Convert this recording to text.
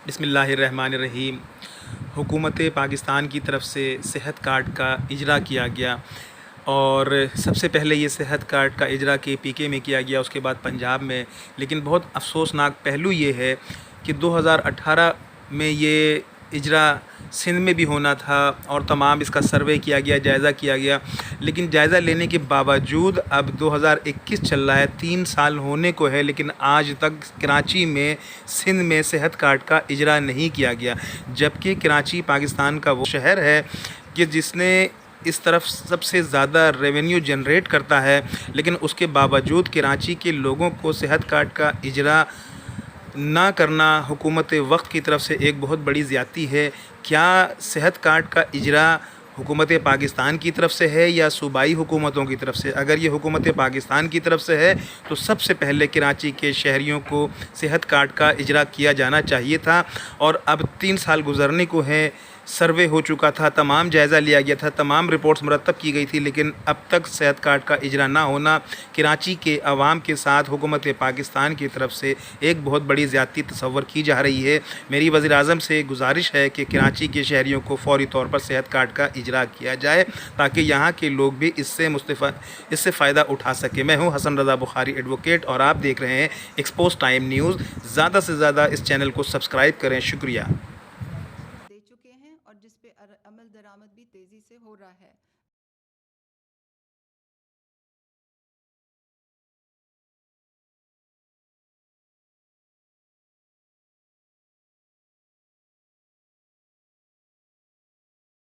बिस्मिल्लाहिर्रहमानिर्रहीम। हुकूमत पाकिस्तान की तरफ से सेहत कार्ड का इजरा किया गया और सबसे पहले ये सेहत कार्ड का इजरा KPK में किया गया, उसके बाद पंजाब में। लेकिन बहुत अफसोसनाक पहलू ये है कि 2018 में ये इजरा सिंध में भी होना था और तमाम इसका सर्वे किया गया, जायज़ा किया गया। लेकिन जायज़ा लेने के बावजूद अब 2021 चल रहा है, 3 साल होने को है, लेकिन आज तक कराची में, सिंध में सेहत कार्ड का इजरा नहीं किया गया। जबकि कराची पाकिस्तान का वो शहर है कि जिसने इस तरफ सबसे ज़्यादा रेवेन्यू जनरेट करता है, लेकिन उसके बावजूद कराची के लोगों को सेहत कार्ड का इजरा ना करना हुकूमत वक्त की तरफ से एक बहुत बड़ी ज़्यादती है। क्या सेहत कार्ड का इजरा हुकूमत पाकिस्तान की तरफ से है या सूबाई हुकूमतों की तरफ से? अगर ये हुकूमत पाकिस्तान की तरफ से है तो सबसे पहले कराची के शहरियों को सेहत कार्ड का इजरा किया जाना चाहिए था। और अब 3 साल गुज़रने को हैं, सर्वे हो चुका था, तमाम जायज़ा लिया गया था, तमाम रिपोर्ट्स मुरतब की गई थी, लेकिन अब तक सेहत कार्ड का इजरा ना होना कराची के अवाम के साथ हुकूमत पाकिस्तान की तरफ से एक बहुत बड़ी ज़्यादती तस्वर की जा रही है। मेरी वज़ीर-ए-आज़म से गुजारिश है कि कराची के शहरियों को फ़ौरी तौर पर सेहत कार्ड का इजरा किया जाए ताकि यहाँ के लोग भी इससे फ़ायदा उठा सकें। मैं हूँ हसन रज़ा बुखारी एडवोकेट और आप देख रहे हैं एक्सपोज टाइम न्यूज़। ज़्यादा से ज़्यादा इस चैनल को सब्सक्राइब करें। शुक्रिया। दे चुके हैं और जिस पे अमल दरामद भी तेज़ी से हो रहा है।